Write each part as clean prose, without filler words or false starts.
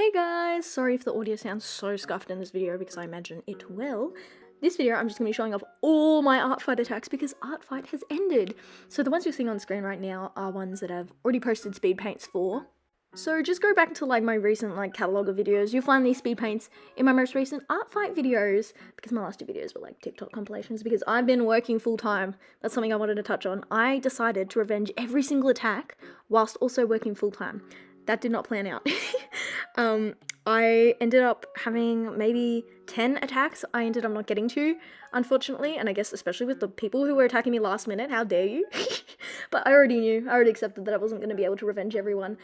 Hey guys, sorry if the audio sounds so scuffed in this video because I imagine it will. This video I'm just going to be showing off all my ArtFight attacks because ArtFight has ended. So the ones you're seeing on screen right now are ones that I've already posted Speedpaints for. So just go back to my recent catalogue of videos. You'll find these Speedpaints in my most recent ArtFight videos because my last two videos were TikTok compilations because I've been working full time. That's something I wanted to touch on. I decided to revenge every single attack whilst also working full time. That did not plan out. I ended up having maybe 10 attacks I ended up not getting to, unfortunately, and I guess especially with the people who were attacking me last minute, how dare you? But I already accepted that I wasn't going to be able to revenge everyone.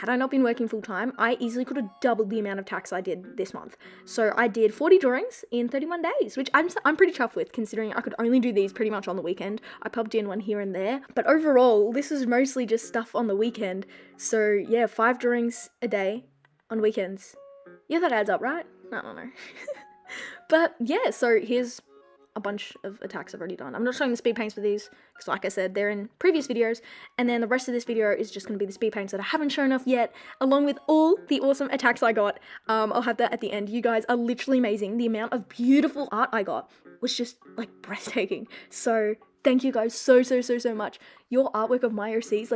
Had I not been working full time, I easily could have doubled the amount of attacks I did this month. So I did 40 drawings in 31 days, which I'm pretty chuffed with, considering I could only do these pretty much on the weekend. I popped in one here and there, but overall, this is mostly just stuff on the weekend. So yeah, 5 drawings a day on weekends. Yeah, that adds up, right? I don't know. But yeah, so here's a bunch of attacks I've already done. I'm not showing the speed paints for these, because like I said, they're in previous videos, and then the rest of this video is just going to be the speed paints that I haven't shown off yet, along with all the awesome attacks I got. I'll have that at the end. You guys are literally amazing. The amount of beautiful art I got was just, breathtaking. So, thank you guys so much. Your artwork of my OCs,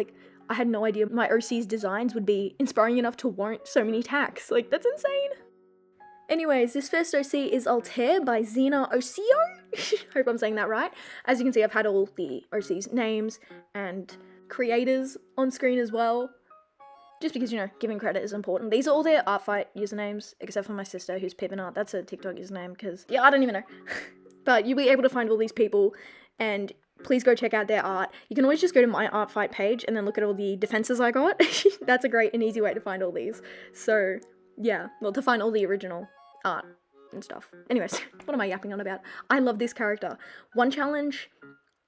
I had no idea my OC's designs would be inspiring enough to warrant so many attacks. That's insane. Anyways, this first OC is Altair by Xena Ocio. Hope I'm saying that right. As you can see, I've had all the OC's names and creators on screen as well. Just because, giving credit is important. These are all their ArtFight usernames, except for my sister, who's Pippin Art. That's a TikTok username, because, yeah, I don't even know. But you'll be able to find all these people, and please go check out their art. You can always just go to my ArtFight page and then look at all the defenses I got. That's a great and easy way to find all these. So, yeah, well, to find all the original art and stuff. Anyways, what am I yapping on about? I love this character. One challenge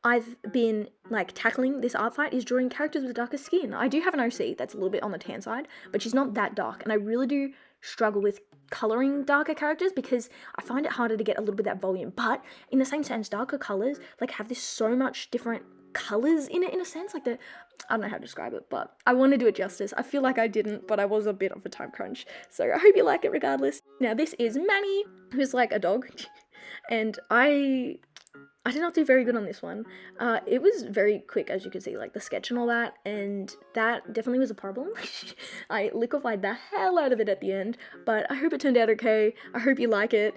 I've been, tackling this ArtFight is drawing characters with darker skin. I do have an OC that's a little bit on the tan side, but she's not that dark, and I really do struggle with coloring darker characters because I find it harder to get a little bit of that volume. But in the same sense, darker colors have this so much different colors in it, in a sense. I don't know how to describe it, but I want to do it justice. I feel like I didn't, but I was a bit of a time crunch, so I hope you like it regardless. Now this is Manny, who's like a dog, and I did not do very good on this one. It was very quick, as you can see, the sketch and all that, and that definitely was a problem. I liquefied the hell out of it at the end, but I hope it turned out okay. I hope you like it.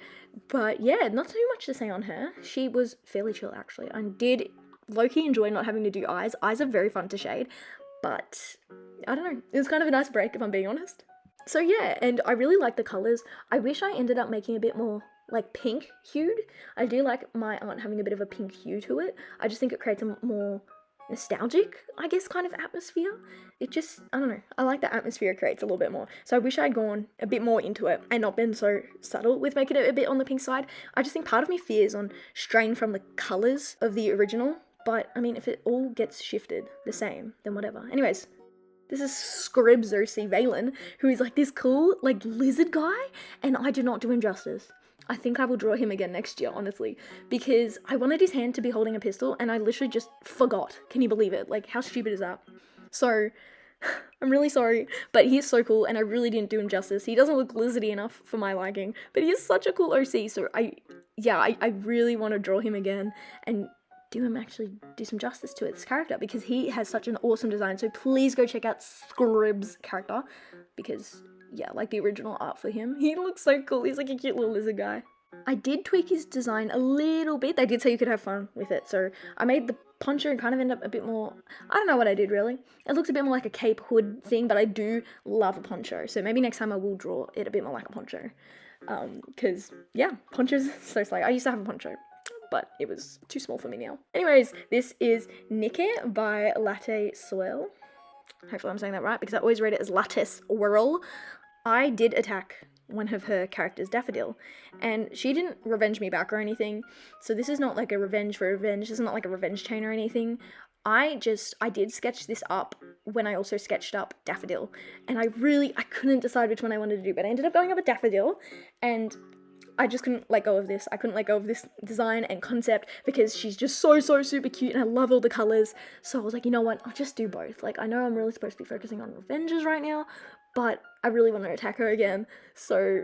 But yeah, not too much to say on her. She was fairly chill, actually. I did low-key enjoy not having to do eyes. Eyes are very fun to shade, but I don't know. It was kind of a nice break, if I'm being honest. So yeah, and I really like the colours. I wish I ended up making a bit more pink hued. I do like my art having a bit of a pink hue to it. I just think it creates a more nostalgic, I guess, kind of atmosphere. It just, I don't know, I like the atmosphere it creates a little bit more. So I wish I'd gone a bit more into it and not been so subtle with making it a bit on the pink side. I just think part of me fears on straying from the colours of the original, but I mean, if it all gets shifted the same, then whatever. Anyways, this is Scribzo C. Valen, who is this cool, lizard guy, and I do not do him justice. I think I will draw him again next year, honestly, because I wanted his hand to be holding a pistol, and I literally just forgot. Can you believe it? How stupid is that? So, I'm really sorry, but he is so cool, and I really didn't do him justice. He doesn't look lizardy enough for my liking, but he is such a cool OC, so I really want to draw him again, and actually do some justice to its character, because he has such an awesome design. So please go check out Scrib's character, because yeah, the original art for him, he looks so cool. He's a cute little lizard guy. I did tweak his design a little bit. They did say you could have fun with it, so I made the poncho kind of end up a bit more, I don't know what I did really. It looks a bit more like a cape hood thing, but I do love a poncho, so maybe next time I will draw it a bit more like a poncho, because yeah, ponchos so slay. I used to have a poncho, but it was too small for me now. Anyways, this is Nika by Latte Swirl. Hopefully I'm saying that right, because I always read it as Latte Swirl. I did attack one of her characters, Daffodil, and she didn't revenge me back or anything, so this is not a revenge for revenge. This is not a revenge chain or anything. I did sketch this up when I also sketched up Daffodil, and I couldn't decide which one I wanted to do, but I ended up going up with Daffodil, and I just couldn't let go of this. I couldn't let go of this design and concept because she's just so super cute and I love all the colours. So I was like, you know what, I'll just do both. I know I'm really supposed to be focusing on revenges right now, but I really want to attack her again, so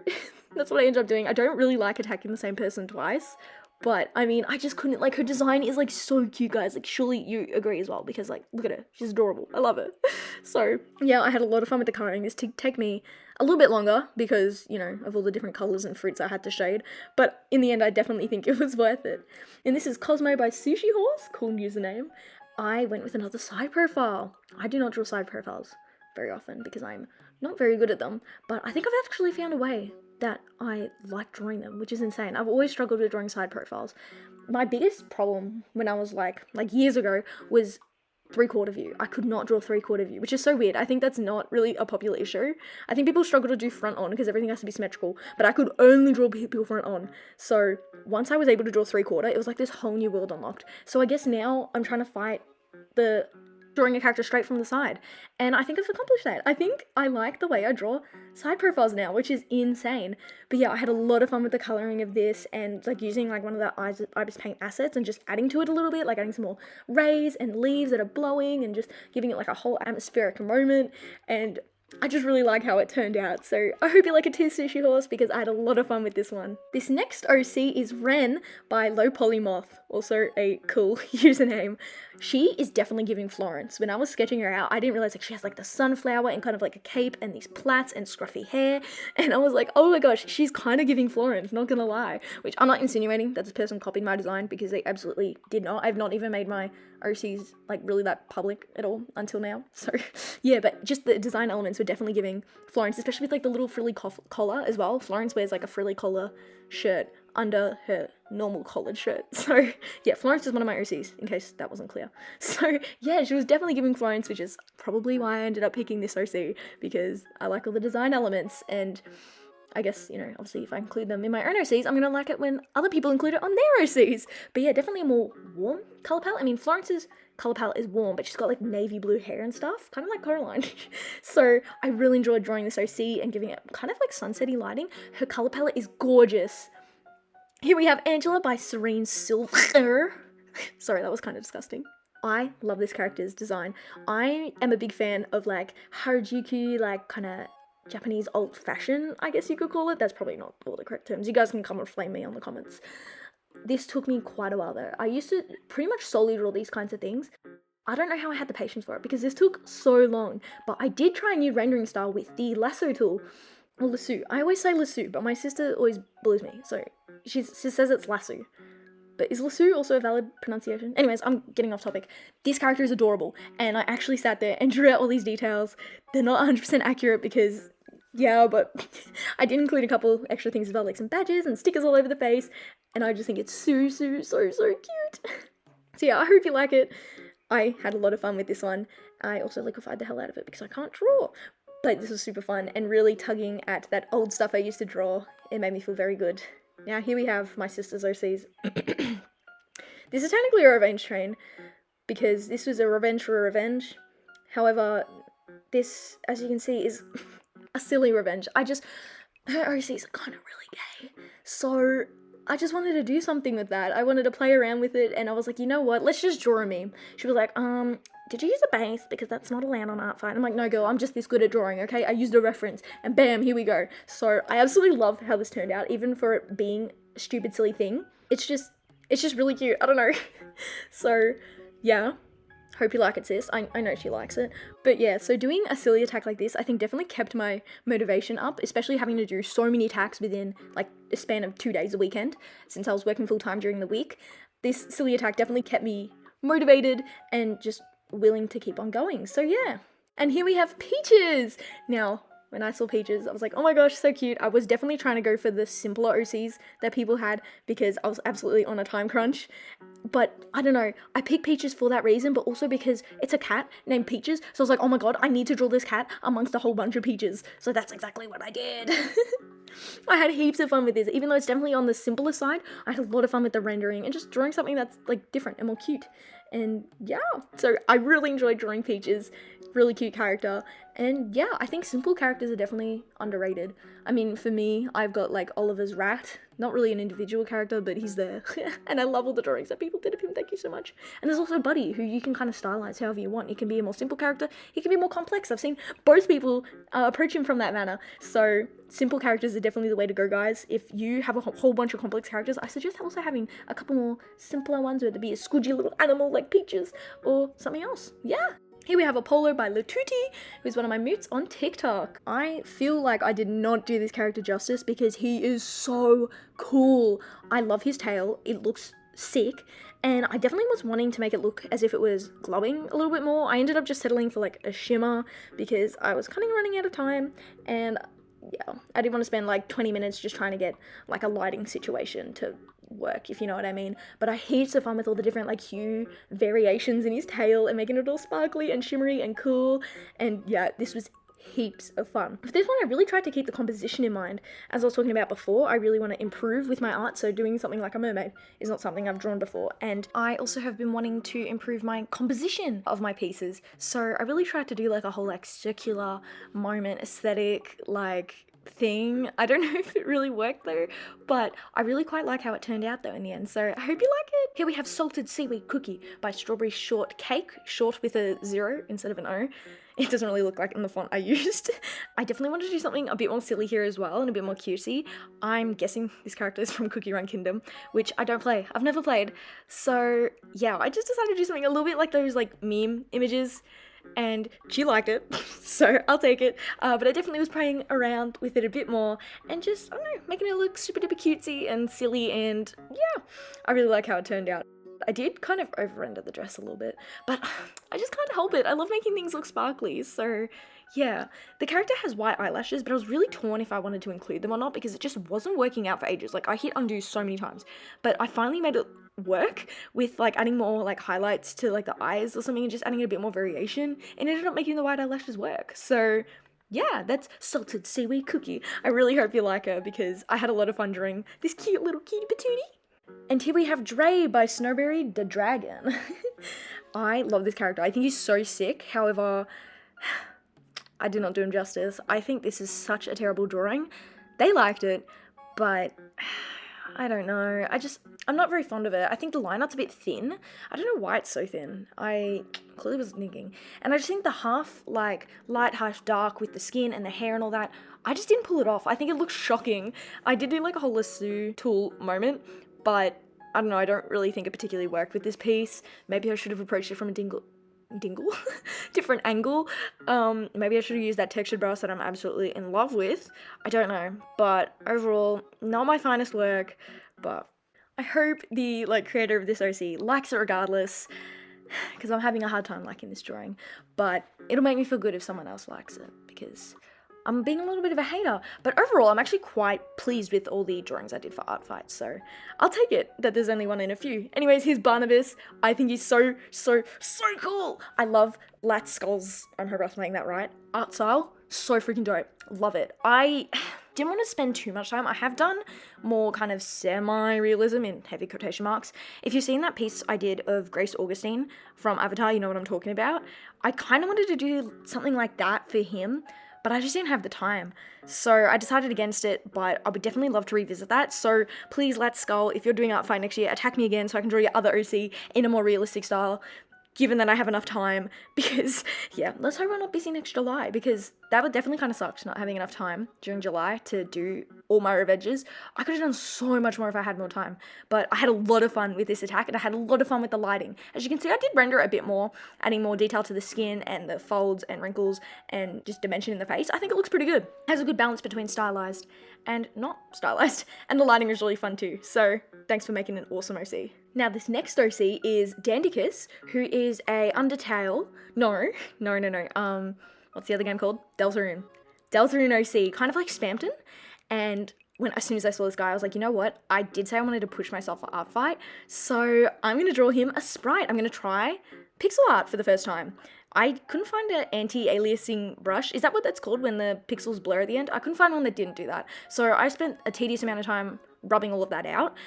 that's what I ended up doing. I don't really like attacking the same person twice, but I mean, I just couldn't, like, her design is like so cute, guys. Like, surely you agree as well, because like, look at her, she's adorable. I love her. So yeah, I had a lot of fun with the coloring. This did take me a little bit longer because, you know, of all the different colors and fruits I had to shade, but in the end I definitely think it was worth it. And this is Cosmo by Sushi Horse, cool username. I went with another side profile. I do not draw side profiles very often because I'm not very good at them, but I think I've actually found a way that I like drawing them, which is insane. I've always struggled with drawing side profiles. My biggest problem when I was like years ago was 3/4 view. I could not draw 3/4 view, which is so weird. I think that's not really a popular issue. I think people struggle to do front on because everything has to be symmetrical, but I could only draw people front on. So once I was able to draw 3/4, it was like this whole new world unlocked. So I guess now I'm trying to fight the drawing a character straight from the side, and I think I've accomplished that. I think I like the way I draw side profiles now, which is insane. But yeah, I had a lot of fun with the coloring of this and like using like one of the Ibis Paint assets and just adding to it a little bit, like adding some more rays and leaves that are blowing and just giving it like a whole atmospheric moment, and I just really like how it turned out. So I hope you like it too, Sushi Horse, because I had a lot of fun with this one. This next OC is Ren by Low Polymoth, also a cool username. She is definitely giving Florence. When I was sketching her out, I didn't realize like she has like the sunflower and kind of like a cape and these plaits and scruffy hair, and I was like, oh my gosh, she's kind of giving Florence, not gonna lie. Which I'm not insinuating that this person copied my design, because they absolutely did not. I've not even made my OCs like really that public at all until now. So yeah, but just the design elements were definitely giving Florence, especially with like the little frilly collar as well. Florence wears like a frilly collar shirt under her normal collared shirt. So yeah, Florence is one of my OCs, in case that wasn't clear. So yeah, she was definitely giving Florence, which is probably why I ended up picking this OC, because I like all the design elements, and I guess, you know, obviously if I include them in my own OCs, I'm going to like it when other people include it on their OCs. But yeah, definitely a more warm colour palette. I mean, Florence's colour palette is warm, but she's got like navy blue hair and stuff, kind of like Coraline. So I really enjoyed drawing this OC and giving it kind of like sunsetty lighting. Her colour palette is gorgeous. Here we have Angela by Serene Silver. Sorry, that was kind of disgusting. I love this character's design. I am a big fan of like Harajuku, like kind of Japanese old fashion, I guess you could call it. That's probably not all the correct terms. You guys can come and flame me on the comments. This took me quite a while though. I used to pretty much solely draw these kinds of things. I don't know how I had the patience for it because this took so long, but I did try a new rendering style with the lasso tool, or lasso. I always say lasso, but my sister always blues me, so she says it's lasso. But is lasso also a valid pronunciation? Anyways, I'm getting off topic. This character is adorable, and I actually sat there and drew out all these details. They're not 100% accurate because, yeah, but I did include a couple extra things as well, like some badges and stickers all over the face, and I just think it's so cute. So yeah, I hope you like it. I had a lot of fun with this one. I also liquefied the hell out of it because I can't draw. But this was super fun and really tugging at that old stuff I used to draw. It made me feel very good. Now here we have my sister's OCs. This is technically a revenge train because this was a revenge for a revenge. However, this, as you can see, is a silly revenge. Her OCs are kind of really gay. So I just wanted to do something with that. I wanted to play around with it, and I was like, you know what, let's just draw a meme. She was like, did you use a base? Because that's not allowed on ArtFight. I'm like, no girl, I'm just this good at drawing, okay? I used a reference, and bam, here we go. So I absolutely love how this turned out, even for it being a stupid, silly thing. It's just really cute, I don't know. So, yeah. Hope you like it, sis. I know she likes it. But yeah, so doing a silly attack like this, I think definitely kept my motivation up, especially having to do so many attacks within like a span of 2 days a weekend, since I was working full time during the week. This silly attack definitely kept me motivated and just willing to keep on going. So yeah. And here we have Peaches! Now, when I saw Peaches, I was like, oh my gosh, so cute. I was definitely trying to go for the simpler OCs that people had because I was absolutely on a time crunch. But I don't know, I picked Peaches for that reason, but also because it's a cat named Peaches. So I was like, oh my god, I need to draw this cat amongst a whole bunch of Peaches. So that's exactly what I did. I had heaps of fun with this. Even though it's definitely on the simpler side, I had a lot of fun with the rendering and just drawing something that's like different and more cute. And yeah, so I really enjoyed drawing Peaches. really cute character. And yeah, I think simple characters are definitely underrated. I mean, for me, I've got like Oliver's rat. Not really an individual character, but he's there. And I love all the drawings that people did of him. Thank you so much. And there's also Buddy, who you can kind of stylize however you want. He can be a more simple character. He can be more complex. I've seen both people approach him from that manner. So simple characters are definitely the way to go, guys. If you have a whole bunch of complex characters, I suggest also having a couple more simpler ones, whether it be a squidgy little animal like Peaches or something else. Yeah. Here we have Apollo by Latuti, who's one of my moots on TikTok. I feel like I did not do this character justice because he is so cool. I love his tail. It looks sick. And I definitely was wanting to make it look as if it was glowing a little bit more. I ended up just settling for like a shimmer because I was kind of running out of time, and yeah, I didn't want to spend like 20 minutes just trying to get like a lighting situation to work, if you know what I mean. But I had so fun with all the different like hue variations in his tail and making it all sparkly and shimmery and cool. And yeah, this was heaps of fun. For this one, I really tried to keep the composition in mind. As I was talking about before, I really want to improve with my art, so doing something like a mermaid is not something I've drawn before. And I also have been wanting to improve my composition of my pieces, so I really tried to do like a whole like circular moment aesthetic like thing. I don't know if it really worked though, but I really quite like how it turned out though in the end, so I hope you like it. Here we have Salted Seaweed Cookie by Strawberry Shortcake, short with a 0 instead of an O. It doesn't really look like in the font I used. I definitely wanted to do something a bit more silly here as well and a bit more cutesy. I'm guessing this character is from Cookie Run Kingdom, which I don't play. I've never played. So yeah, I just decided to do something a little bit like those like meme images, and she liked it, so I'll take it. But I definitely was playing around with it a bit more and just, I don't know, making it look super duper cutesy and silly, and yeah, I really like how it turned out. I did kind of over-render the dress a little bit, but I just can't help it. I love making things look sparkly, so yeah. The character has white eyelashes, but I was really torn if I wanted to include them or not because it just wasn't working out for ages. Like, I hit undo so many times, but I finally made it work with like adding more like highlights to like the eyes or something and just adding a bit more variation, and ended up making the white eyelashes work. So yeah, that's Salted Seaweed Cookie. I really hope you like her because I had a lot of fun drawing this cute little cutie patootie. And here we have Dre by Snowberry the Dragon. I love this character. I think he's so sick. However, I did not do him justice. I think this is such a terrible drawing. They liked it, but I don't know. I'm not very fond of it. I think the line art's a bit thin. I don't know why it's so thin. I clearly was thinking. And I just think the half, like, light, half dark with the skin and the hair and all that, I just didn't pull it off. I think it looks shocking. I did do, like, a whole lasso tool moment, but I don't know, I don't really think it particularly worked with this piece. Maybe I should have approached it from a different angle. Maybe I should have used that textured brush that I'm absolutely in love with. I don't know, but overall, not my finest work, but I hope the creator of this OC likes it regardless, because I'm having a hard time liking this drawing, but it'll make me feel good if someone else likes it, because I'm being a little bit of a hater. But overall, I'm actually quite pleased with all the drawings I did for ArtFight, so I'll take it that there's only one in a few. Anyways, here's Barnabas. I think he's so cool. I love Lat Skulls, I hope I'm saying that right, art style. So freaking dope. Love it. I didn't want to spend too much time. I have done more kind of semi-realism in heavy quotation marks. If you've seen that piece I did of Grace Augustine from Avatar, you know what I'm talking about. I kind of wanted to do something like that for him, but I just didn't have the time. So I decided against it, but I would definitely love to revisit that. So please, Let's Skull, if you're doing ArtFight next year, attack me again so I can draw your other OC in a more realistic style, given that I have enough time, because yeah, let's hope I'm not busy next July, because that would definitely kind of suck not having enough time during July to do all my revenges. I could have done so much more if I had more time, but I had a lot of fun with this attack, and I had a lot of fun with the lighting. As you can see, I did render it a bit more, adding more detail to the skin and the folds and wrinkles and just dimension in the face. I think it looks pretty good. It has a good balance between stylized and not stylized, and the lighting is really fun too, so thanks for making an awesome OC. Now this next OC is Dandicus, who is a Undertale, no, what's the other game called? Deltarune OC, kind of like Spamton, and as soon as I saw this guy, I was like, you know what, I did say I wanted to push myself for ArtFight, so I'm going to draw him a sprite. I'm going to try pixel art for the first time. I couldn't find an anti-aliasing brush. Is that what that's called when the pixels blur at the end? I couldn't find one that didn't do that. So I spent a tedious amount of time rubbing all of that out.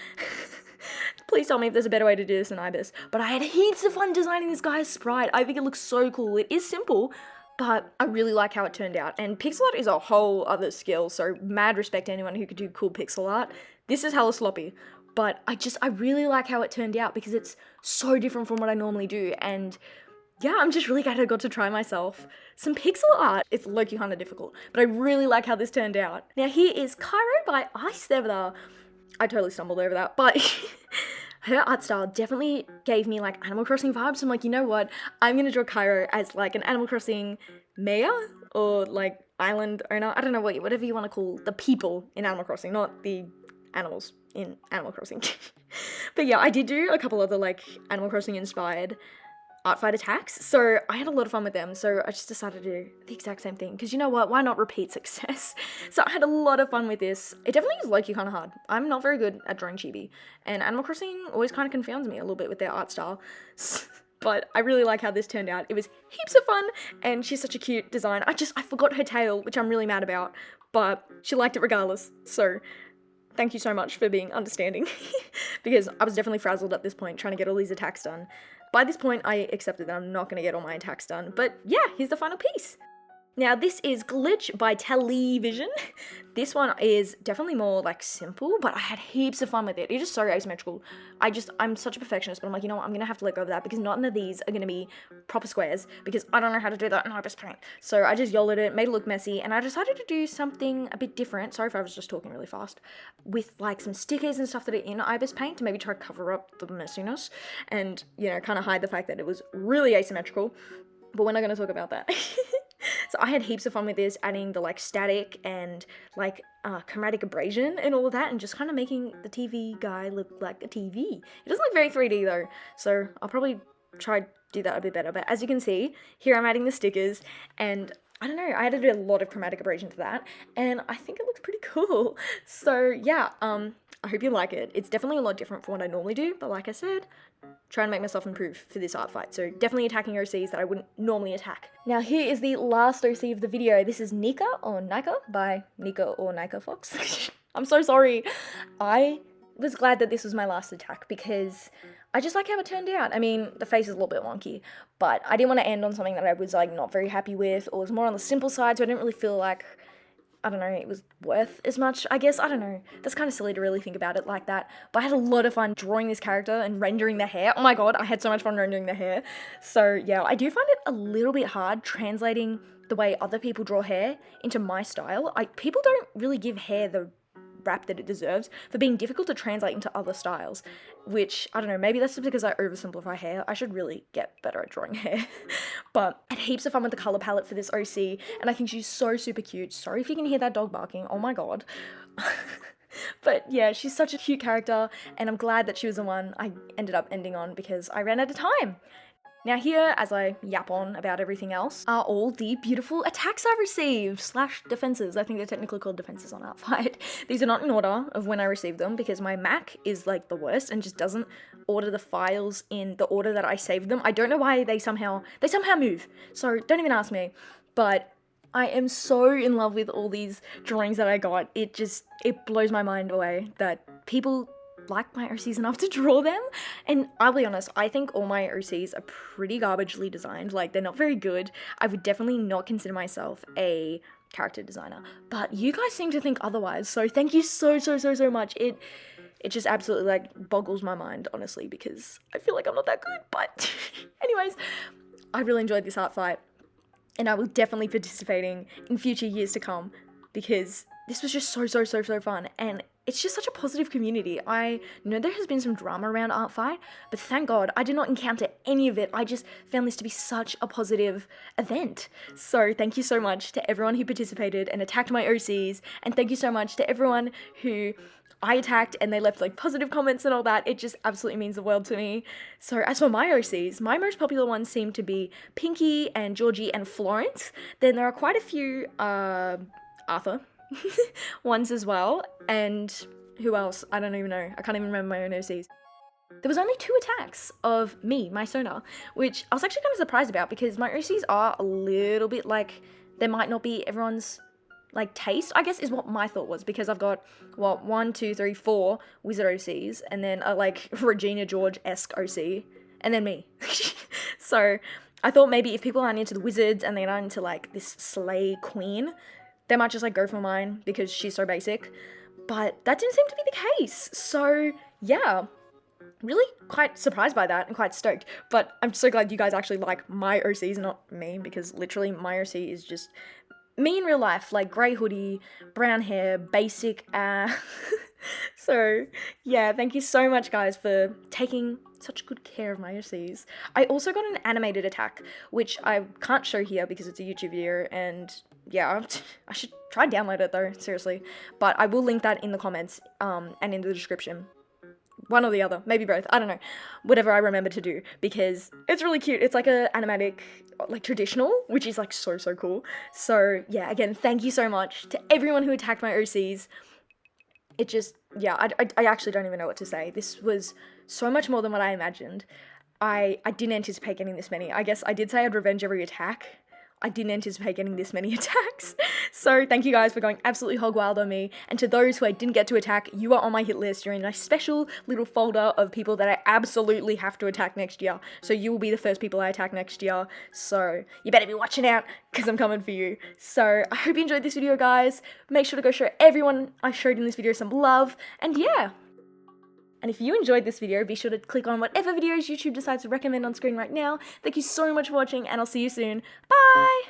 Please tell me if there's a better way to do this than Ibis. But I had heaps of fun designing this guy's sprite. I think it looks so cool. It is simple, but I really like how it turned out. And pixel art is a whole other skill, so mad respect to anyone who could do cool pixel art. This is hella sloppy, but I really like how it turned out because it's so different from what I normally do, and yeah, I'm just really glad I got to try myself some pixel art. It's low-key kind of difficult, but I really like how this turned out. Now here is Cairo by Ice there. I totally stumbled over that, but her art style definitely gave me like Animal Crossing vibes. I'm like, you know what? I'm gonna draw Cairo as like an Animal Crossing mayor or like island owner. I don't know, whatever you want to call the people in Animal Crossing, not the animals in Animal Crossing. But yeah, I did do a couple other like Animal Crossing inspired ArtFight attacks, so I had a lot of fun with them, so I just decided to do the exact same thing, because you know what, why not repeat success? So I had a lot of fun with this. It definitely is low-key kind of hard. I'm not very good at drawing chibi, and Animal Crossing always kind of confounds me a little bit with their art style, but I really like how this turned out. It was heaps of fun, and she's such a cute design. I forgot her tail, which I'm really mad about, but she liked it regardless, so thank you so much for being understanding, because I was definitely frazzled at this point trying to get all these attacks done. By this point, I accepted that I'm not going to get all my attacks done, but yeah, here's the final piece. Now, this is Glitch by Television. This one is definitely more, like, simple, but I had heaps of fun with it. It is so asymmetrical. I'm such a perfectionist, but I'm like, you know what, I'm going to have to let go of that, because none of these are going to be proper squares, because I don't know how to do that in Ibis Paint. So I just YOLO'd it, made it look messy, and I decided to do something a bit different. Sorry if I was just talking really fast. With, like, some stickers and stuff that are in Ibis Paint to maybe try to cover up the messiness, and, you know, kind of hide the fact that it was really asymmetrical. But we're not going to talk about that. So I had heaps of fun with this, adding the like static and like chromatic abrasion and all of that, and just kind of making the TV guy look like a TV. It doesn't look very 3D though, so I'll probably try to do that a bit better. But as you can see, here I'm adding the stickers, and I don't know, I added a lot of chromatic abrasion to that, and I think it looks pretty cool. So yeah, I hope you like it. It's definitely a lot different from what I normally do, but like I said, try and make myself improve for this art fight. So definitely attacking OCs that I wouldn't normally attack. Now here is the last OC of the video. This is Nika or Nika by Nika or Nika Fox. I'm so sorry. I was glad that this was my last attack because I just like how it turned out. I mean, the face is a little bit wonky, but I didn't want to end on something that I was like not very happy with, or was more on the simple side, so I didn't really feel like, I don't know, it was worth as much, I guess. I don't know. That's kind of silly to really think about it like that. But I had a lot of fun drawing this character and rendering the hair. Oh my god, I had so much fun rendering the hair. So yeah, I do find it a little bit hard translating the way other people draw hair into my style. People don't really give hair the rap that it deserves for being difficult to translate into other styles, which, I don't know, maybe that's just because I oversimplify hair. I should really get better at drawing hair. But I had heaps of fun with the colour palette for this OC, and I think she's so super cute. Sorry if you can hear that dog barking, oh my god. But yeah, she's such a cute character, and I'm glad that she was the one I ended up ending on because I ran out of time. Now here, as I yap on about everything else, are all the beautiful attacks I received, / defenses. I think they're technically called defenses on ArtFight. These are not in order of when I received them because my Mac is like the worst and just doesn't order the files in the order that I saved them. I don't know why they somehow move, so don't even ask me. But I am so in love with all these drawings that I got. It blows my mind away that people like my OCs enough to draw them. And I'll be honest, I think all my OCs are pretty garbagely designed. Like, they're not very good. I would definitely not consider myself a character designer, but you guys seem to think otherwise, so thank you so much. It just absolutely like boggles my mind, honestly, because I feel like I'm not that good. But anyways, I really enjoyed this art fight, and I will definitely be participating in future years to come because this was just so fun, and it's just such a positive community. I know there has been some drama around ArtFight, but thank God I did not encounter any of it. I just found this to be such a positive event. So thank you so much to everyone who participated and attacked my OCs, and thank you so much to everyone who I attacked and they left like positive comments and all that. It just absolutely means the world to me. So as for my OCs, my most popular ones seem to be Pinky and Georgie and Florence. Then there are quite a few Arthur ones as well, and who else? I don't even know. I can't even remember my own OCs. There was only 2 attacks of me, my Sona, which I was actually kind of surprised about because my OCs are a little bit like, they might not be everyone's like taste, I guess is what my thought was, because I've got, well, 1, 2, 3, 4 wizard OCs, and then a like Regina George-esque OC, and then me. So I thought maybe if people aren't into the wizards and they're not into like this slay queen, they might just like go for mine because she's so basic. But that didn't seem to be the case. So yeah, really quite surprised by that and quite stoked. But I'm so glad you guys actually like my OCs, not me, because literally my OC is just me in real life, like grey hoodie, brown hair, basic. So yeah, thank you so much guys for taking such good care of my OCs. I also got an animated attack, which I can't show here because it's a YouTube video, and yeah, I should try and download it though, seriously. But I will link that in the comments and in the description. One or the other, maybe both, I don't know, whatever I remember to do, because it's really cute. It's like a animatic, like traditional, which is like so cool. So yeah, again, thank you so much to everyone who attacked my OCs. It just, yeah, I actually don't even know what to say. This was so much more than what I imagined. I didn't anticipate getting this many. I guess I did say I'd revenge every attack. I didn't anticipate getting this many attacks. So thank you guys for going absolutely hog wild on me. And to those who I didn't get to attack, you are on my hit list. You're in a special little folder of people that I absolutely have to attack next year. So you will be the first people I attack next year. So you better be watching out because I'm coming for you. So I hope you enjoyed this video, guys. Make sure to go show everyone I showed in this video some love. And yeah. And if you enjoyed this video, be sure to click on whatever videos YouTube decides to recommend on screen right now. Thank you so much for watching, and I'll see you soon. Bye!